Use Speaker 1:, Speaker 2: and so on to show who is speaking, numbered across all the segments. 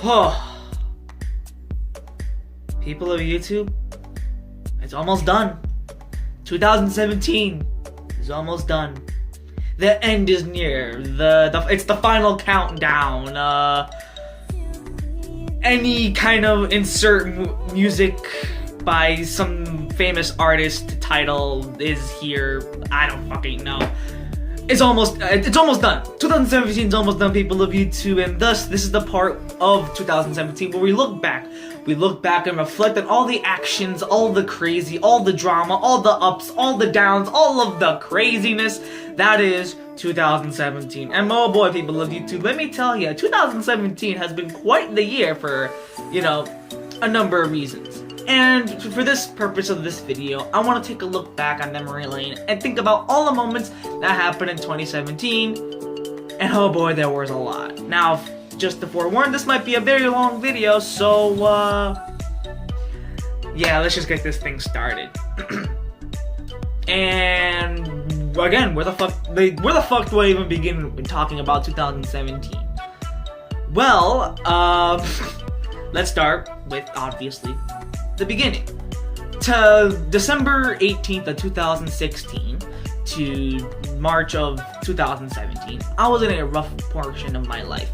Speaker 1: Oh, people of YouTube, it's almost done. 2017 is almost done. The end is near. It's the final countdown. Any kind of insert music by some famous artist title is here. I don't fucking know. It's almost done. 2017 is almost done, people of YouTube, and thus this is the part of 2017 where we look back and reflect on all the actions, all the crazy, all the drama, all the ups, all the downs, all of the craziness that is 2017. And oh boy, people of YouTube, let me tell you, 2017 has been quite the year for, a number of reasons. And for this purpose of this video, I want to take a look back on memory lane and think about all the moments that happened in 2017. And oh boy, there was a lot. Now, just to forewarn, this might be a very long video, so yeah, let's just get this thing started. And again, where the fuck do I even begin talking about 2017? Well, let's start with, obviously, the beginning. To December 18th of 2016 to March of 2017, I was in a rough portion of my life.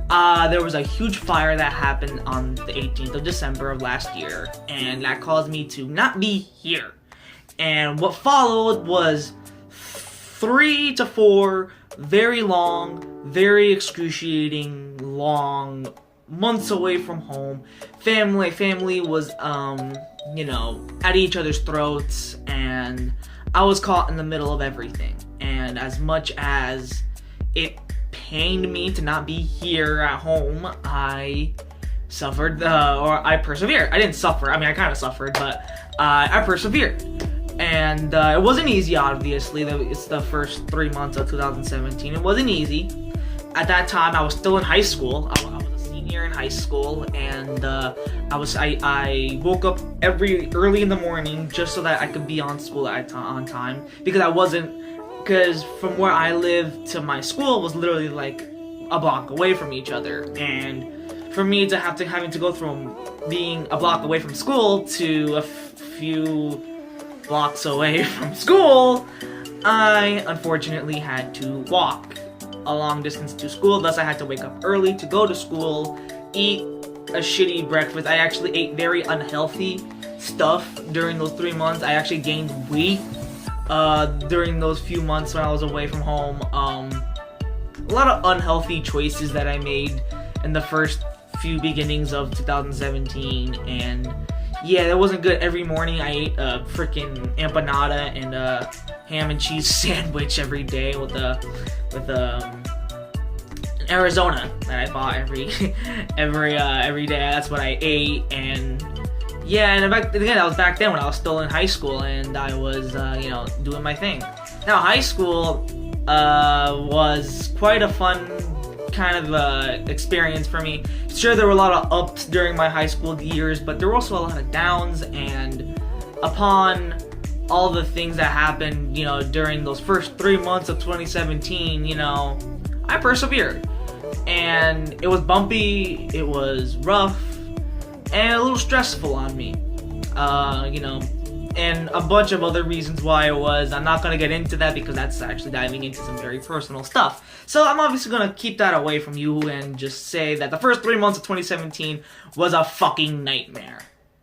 Speaker 1: There was a huge fire that happened on the 18th of December of last year, and that caused me to not be here. And what followed was 3 to 4 very long, very excruciating, long months away from home. Family was, at each other's throats, and I was caught in the middle of everything. And as much as it pained me to not be here at home, I suffered, or I persevered. I didn't suffer, I kind of suffered, but I persevered. And it wasn't easy, obviously. It's the first 3 months of 2017. It wasn't easy. At that time, I was still in high school. I was a senior in high school, and I woke up early in the morning just so that I could be on school on time, because from where I lived to my school was literally like a block away from each other, and for me to having to go from being a block away from school to a few blocks away from school, I unfortunately had to walk a long distance to school. Thus, I had to wake up early to go to school, eat a shitty breakfast. I actually ate very unhealthy stuff during those 3 months. I actually gained weight during those few months when I was away from home. A lot of unhealthy choices that I made in the first few beginnings of 2017, and yeah, that wasn't good. Every morning I ate a freaking empanada and a ham and cheese sandwich every day with Arizona that I bought every day. That's what I ate. And yeah, and that was back then when I was still in high school and I was doing my thing. Now, high school was quite a fun kind of experience for me. Sure, there were a lot of ups during my high school years, but there were also a lot of downs, and upon all the things that happened, during those first 3 months of 2017, I persevered. And it was bumpy, it was rough, and a little stressful on me. And a bunch of other reasons why it was. I'm not going to get into that because that's actually diving into some very personal stuff. So I'm obviously going to keep that away from you and just say that the first 3 months of 2017 was a fucking nightmare.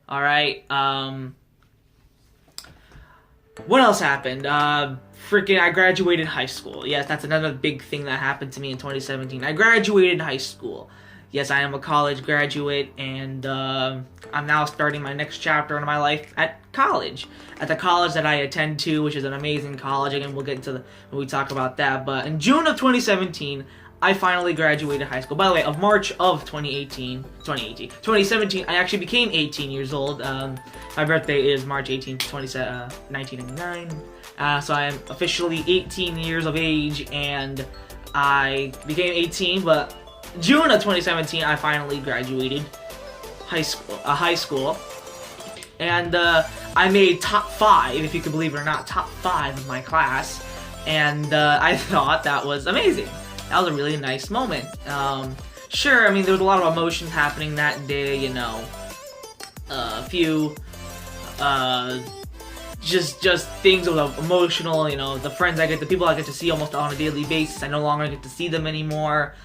Speaker 1: Alright? What else happened? I graduated high school. Yes, that's another big thing that happened to me in 2017. I graduated high school. Yes, I am a college graduate, and I'm now starting my next chapter in my life at college. At the college that I attend to, which is an amazing college. Again, we'll get into when we talk about that. But in June of 2017, I finally graduated high school. By the way, of March of 2017, I actually became 18 years old. My birthday is March 18th, 1999. So I am officially 18 years of age, and I became 18, but June of 2017, I finally graduated high school, and I made top 5, if you can believe it or not, top 5 of my class, and I thought that was amazing. That was a really nice moment. sure, I mean, there was a lot of emotions happening that day, you know. A few, just things that was emotional, you know, the people I get to see almost on a daily basis, I no longer get to see them anymore.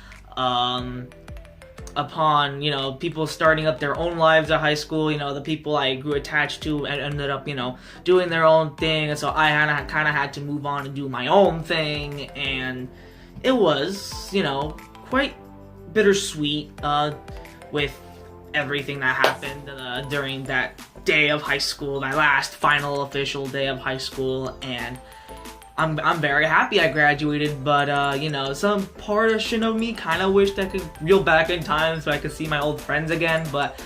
Speaker 1: Upon, you know, people starting up their own lives at high school, you know, the people I grew attached to and ended up, you know, doing their own thing, and so I kind of had to move on and do my own thing, and it was, you know, quite bittersweet, with everything that happened, during that day of high school, my last final official day of high school, and I'm very happy I graduated, but, you know, some portion of me kind of wished I could reel back in time so I could see my old friends again, but,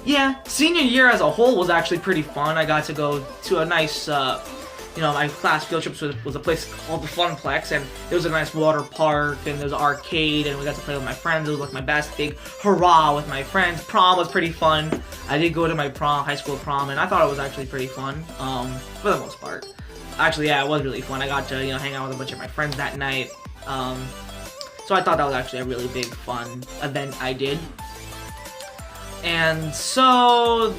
Speaker 1: yeah, senior year as a whole was actually pretty fun. I got to go to a nice, you know, my class field trip was a place called the Funplex, and there was a nice water park, and there was an arcade, and we got to play with my friends. It was like my best big hurrah with my friends. Prom was pretty fun. I did go to my high school prom, and I thought it was actually pretty fun, for the most part. Actually, yeah, it was really fun. I got to, you know, hang out with a bunch of my friends that night. So I thought that was actually a really big, fun event I did. And so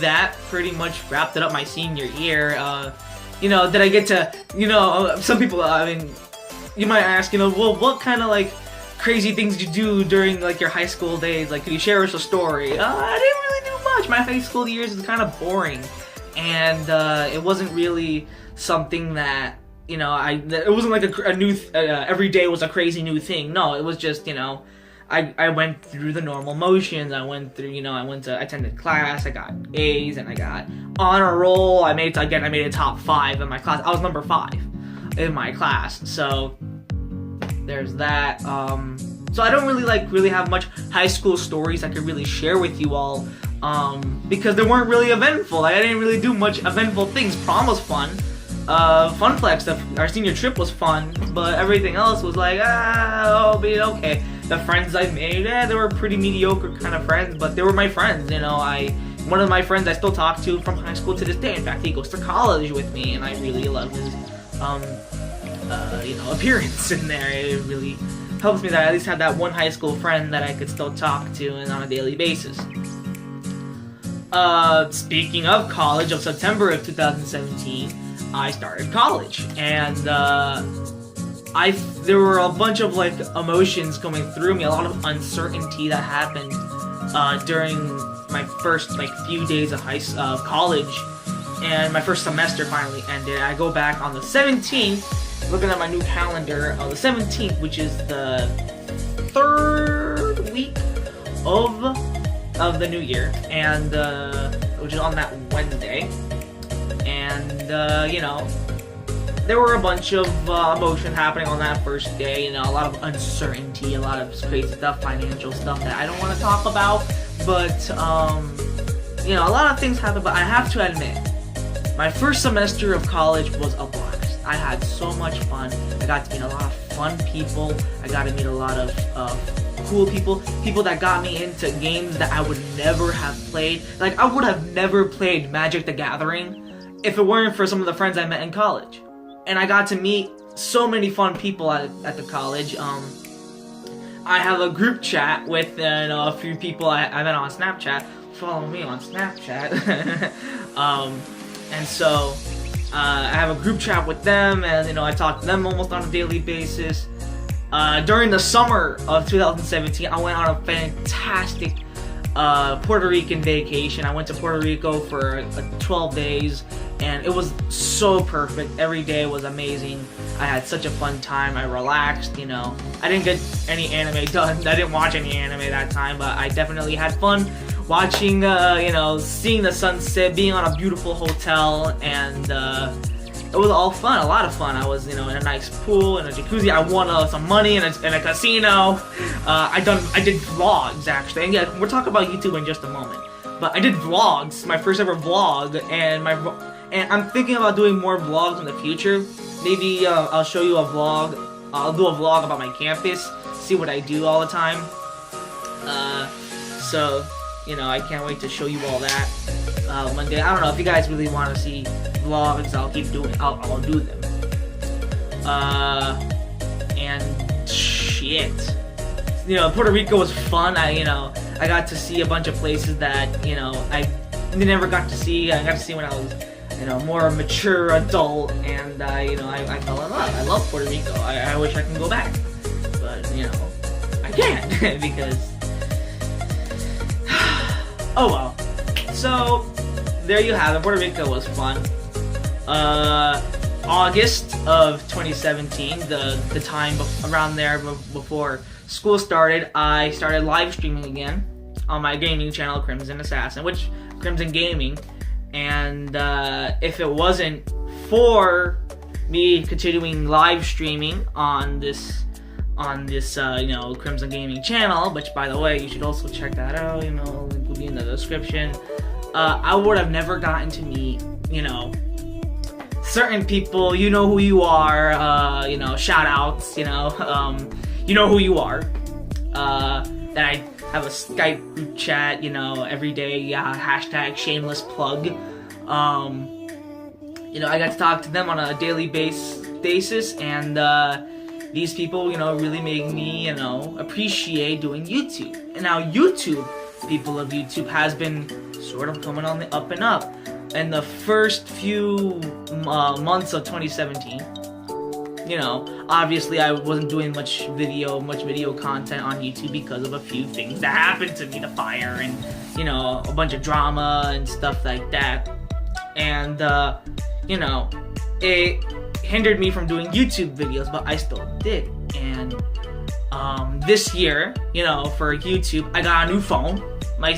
Speaker 1: that pretty much wrapped it up my senior year. You know, did I get to, you know, some people, I mean, you might ask, you know, well, what kind of, like, crazy things did you do during, like, your high school days? Like, could you share us a story? I didn't really do much. My high school years was kind of boring. And it wasn't really something that, you know, it wasn't like a new, every day was a crazy new thing. No, it was just, you know, I went through the normal motions. I went through, you know, I attended class, I got A's, and I got honor roll. I made a top 5 in my class. I was number 5 in my class, so there's that. So I don't really have much high school stories I could really share with you all, because they weren't really eventful. Like, I didn't really do much eventful things. Prom was fun. Funplex, our senior trip was fun, but everything else was like, okay. The friends I made, they were pretty mediocre kind of friends, but they were my friends, you know. One of my friends I still talk to from high school to this day. In fact, he goes to college with me, and I really love his, you know, appearance in there. It really helps me that I at least have that one high school friend that I could still talk to and on a daily basis. Speaking of college, of September of 2017, I started college, and there were a bunch of, like, emotions coming through me, a lot of uncertainty that happened during my first, like, few days of college, and my first semester finally ended. I go back on the 17th, looking at my new calendar, on the 17th, which is the 3rd week of the new year, and which is on that Wednesday. And, you know, there were a bunch of emotion happening on that first day, you know, a lot of uncertainty, a lot of crazy stuff, financial stuff that I don't want to talk about, but, you know, a lot of things happened, but I have to admit, my first semester of college was a blast. I had so much fun. I got to meet a lot of fun people. I got to meet a lot of cool people that got me into games that I would never have played. Like, I would have never played Magic the Gathering if it weren't for some of the friends I met in college. And I got to meet so many fun people at the college. I have a group chat with a few people I met on Snapchat. Follow me on Snapchat. And so I have a group chat with them, and, you know, I talk to them almost on a daily basis. During the summer of 2017, I went on a fantastic Puerto Rican vacation. I went to Puerto Rico for 12 days, and it was so perfect. Every day was amazing. I had such a fun time. I relaxed, you know. I didn't get any anime done. I didn't watch any anime that time, but I definitely had fun watching, you know, seeing the sunset, being on a beautiful hotel, and it was all fun, a lot of fun. I was, you know, in a nice pool, in a jacuzzi. I won some money in a casino. I did vlogs, actually. And yeah, we'll talk about YouTube in just a moment. But I did vlogs, my first ever vlog, and I'm thinking about doing more vlogs in the future. Maybe I'll show you a vlog. I'll do a vlog about my campus, see what I do all the time. So, you know, I can't wait to show you all that one day. I don't know if you guys really want to see vlogs. I'll keep doing. I'll do them. And shit. Puerto Rico was fun. I got to see a bunch of places that I never got to see. I got to see when I was more mature adult, and I fell in love. I love Puerto Rico. I wish I can go back, but I can't because oh well. So there you have it. Puerto Rico was fun. August of 2017, the time around there before school started, I started live streaming again on my gaming channel, Crimson Gaming. And if it wasn't for me continuing live streaming on this Crimson Gaming channel, which by the way you should also check that out, link will be in the description, I would have never gotten to meet certain people. You know who you are, shout outs, you know who you are, that I have a Skype group chat, every day, hashtag shameless plug. I got to talk to them on a daily basis, and these people, really make me, appreciate doing YouTube. And now people of YouTube has been sort of coming on the up and up. In the first few months of 2017, obviously I wasn't doing much video content on YouTube because of a few things that happened to me, the fire and a bunch of drama and stuff like that, and it hindered me from doing YouTube videos, but I still did. And this year, for YouTube, I got a new phone, my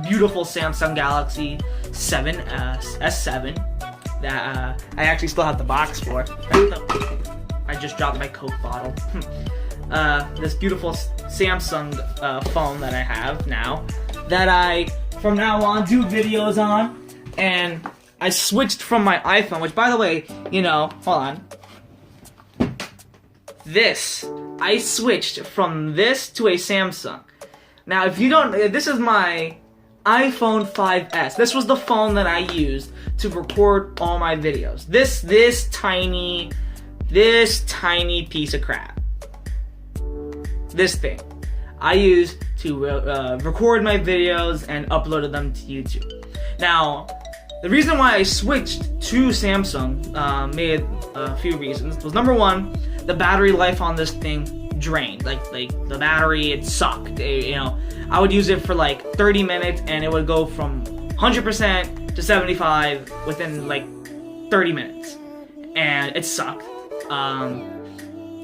Speaker 1: beautiful Samsung Galaxy S7 that I actually still have the box for. I just dropped my Coke bottle. This beautiful Samsung phone that I have now, that I from now on do videos on, and I switched from my iPhone, which by the way, hold on. I switched from this to a Samsung. Now, if you don't, this is my iPhone 5S. This was the phone that I used to record all my videos. This tiny piece of crap. This thing I used to record my videos and uploaded them to YouTube. Now, the reason why I switched to Samsung made a few reasons. Was number one, the battery life on this thing drained. Like the battery, it sucked. I would use it for like 30 minutes and it would go from 100% to 75 within like 30 minutes, and it sucked.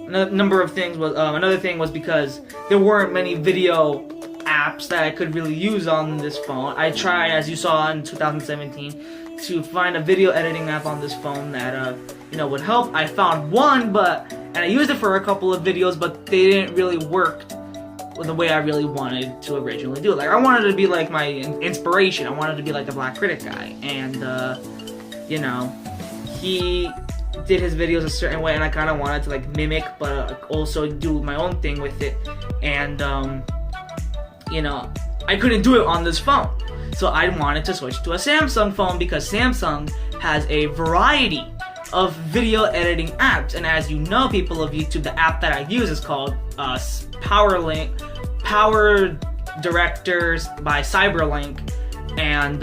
Speaker 1: Another thing was because there weren't many video apps that I could really use on this phone. I tried, as you saw in 2017, to find a video editing app on this phone that would help. I found one, and I used it for a couple of videos, but they didn't really work the way I really wanted to originally do it. Like, I wanted to be like my inspiration. I wanted to be like the Black Critic guy, and he did his videos a certain way, and I kind of wanted to like mimic, but also do my own thing with it. And I couldn't do it on this phone, so I wanted to switch to a Samsung phone because Samsung has a variety of video editing apps. And as you know, people of YouTube, the app that I use is called Power Directors by Cyberlink, and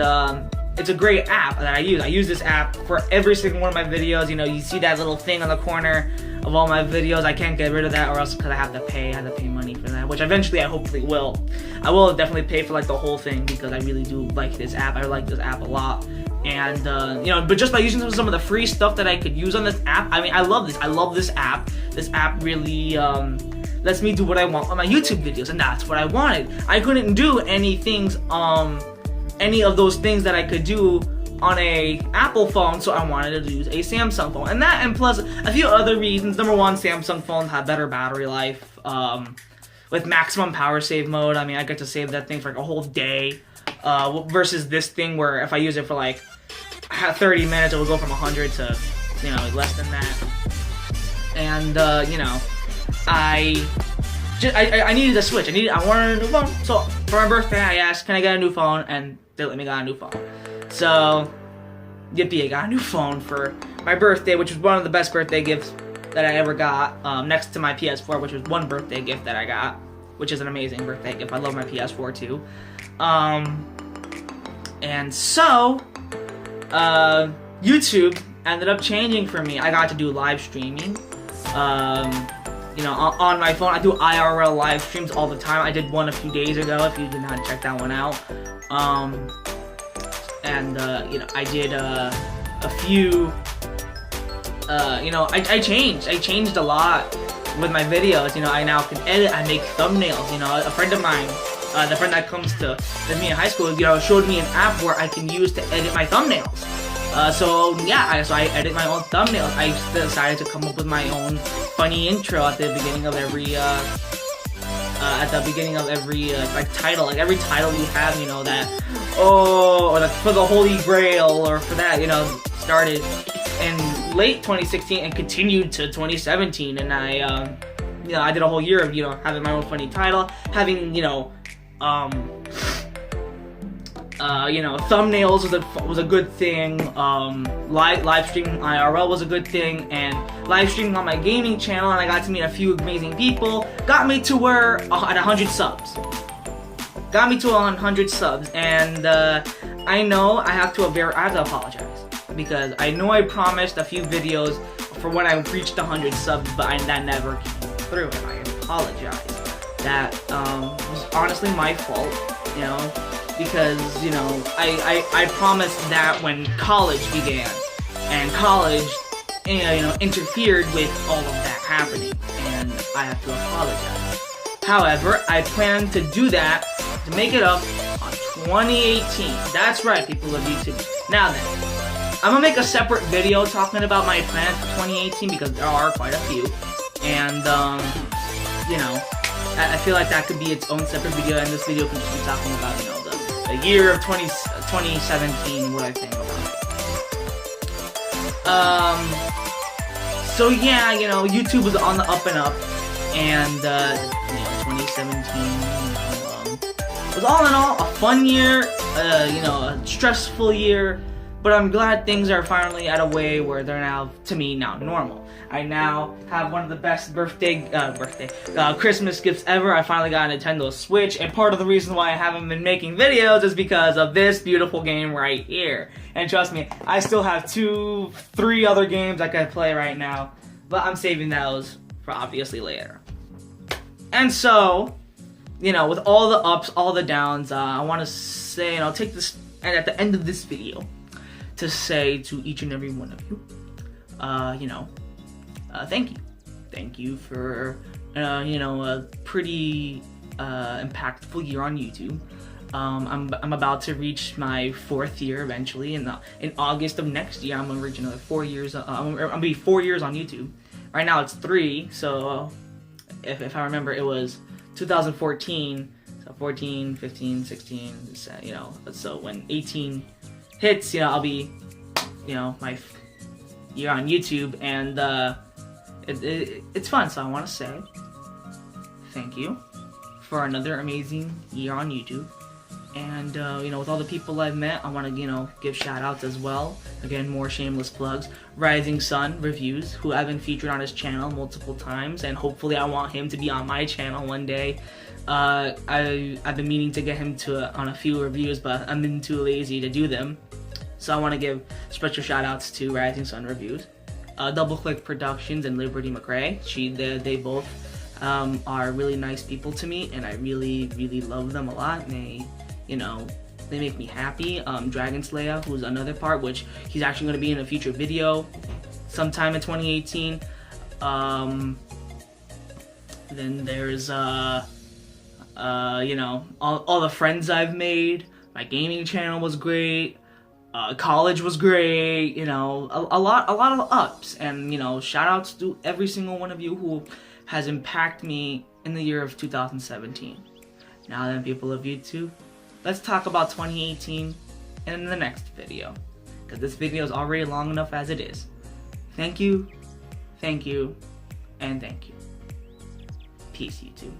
Speaker 1: it's a great app that I use. I use this app for every single one of my videos. You see that little thing on the corner of all my videos. I can't get rid of that, or else because I have to pay money for that, which eventually I hopefully will. I will definitely pay for like the whole thing because I really do like this app. I like this app a lot. And but just by using some of the free stuff that I could use on this app, I mean, I love this. I love this app. This app really lets me do what I want on my YouTube videos, and that's what I wanted. I couldn't do any of those things that I could do on a Apple phone, so I wanted to use a Samsung phone. And plus a few other reasons. Number one, Samsung phones have better battery life with maximum power save mode. I mean, I get to save that thing for like a whole day versus this thing where if I use it for like 30 minutes, it will go from 100 to less than that. And I needed a switch. I wanted a new phone. So for my birthday, I asked, can I get a new phone? And they let me get a new phone. So, yippee, I got a new phone for my birthday, which was one of the best birthday gifts that I ever got, next to my PS4, which was one birthday gift that I got. which is an amazing birthday gift. I love my PS4 too. And so, YouTube ended up changing for me. I got to do live streaming. You know, on my phone, I do IRL live streams all the time. I did one a few days ago, if you did not check that one out. You know, I did a few, you know, I changed a lot with my videos. You know, I now can edit, I make thumbnails. You know, a friend of mine, the friend that comes to with me in high school, you know, showed me an app where I can use to edit my thumbnails. So yeah, so I edit my own thumbnails. I decided to come up with my own funny intro at the beginning of every like title. Like every title you have, you know, that or like for the Holy Grail, or for that, you know, started in late 2016 and continued to 2017. And I you know, I did a whole year of, you know, having my own funny title, having, you know, you know, thumbnails was a good thing. Live streaming IRL was a good thing, and live streaming on my gaming channel, and I got to meet a few amazing people. Got me to where at 100 subs. Got me to 100 subs, and I know I have to apologize, because I know I promised a few videos for when I reached 100 subs, but that never came through, and I apologize. That was honestly my fault, you know. Because, you know, I promised that when college began, and college, you know, interfered with all of that happening, and I have to apologize. However, I plan to do that, to make it up on 2018. That's right, people of YouTube. Now then, I'm gonna make a separate video talking about my plans for 2018, because there are quite a few, and, you know, I feel like that could be its own separate video, and this video can just be talking about, you know, the year of 2017, what I think about it. So yeah, you know, YouTube was on the up and up, and you know, 2017, you know, was all in all a fun year, you know, a stressful year, but I'm glad things are finally at a way where they're now, to me, now normal. I now have one of the best Christmas gifts ever. I finally got a Nintendo Switch, and part of the reason why I haven't been making videos is because of this beautiful game right here. And trust me, I still have 2-3 other games I could play right now, but I'm saving those for obviously later. And so, you know, with all the ups, all the downs, I want to say, and I'll take this, and at the end of this video, to say to each and every one of you, you know, thank you. Thank you for, you know, a pretty impactful year on YouTube. I'm about to reach my 4th year eventually, in August of next year. I'm gonna reach another 4 years. I'm gonna be 4 years on YouTube. Right now it's 3, so if I remember, it was 2014, so 14, 15, 16, you know, so when 18 hits, you know, I'll be, you know, my year on YouTube, and it's fun. So I want to say thank you for another amazing year on YouTube, and you know, with all the people I've met, I want to, you know, give shout outs as well. Again, more shameless plugs. Rising Sun Reviews, who I've been featured on his channel multiple times, and hopefully I want him to be on my channel one day. I've been meaning to get him on a few reviews, but I'm been too lazy to do them. So I want to give special shout outs to Rising Sun Reviews, Double Click Productions, and Liberty McRae. They both are really nice people to me, and I really, really love them a lot. And they, you know, they make me happy. Dragon Slayer, who's another part, which he's actually going to be in a future video sometime in 2018. Then there's you know, all the friends I've made. My gaming channel was great. College was great. You know, a lot of ups. And, you know, shout outs to every single one of you who has impacted me in the year of 2017. Now then, people of YouTube, let's talk about 2018 in the next video, because this video is already long enough as it is. Thank you, and thank you. Peace, YouTube.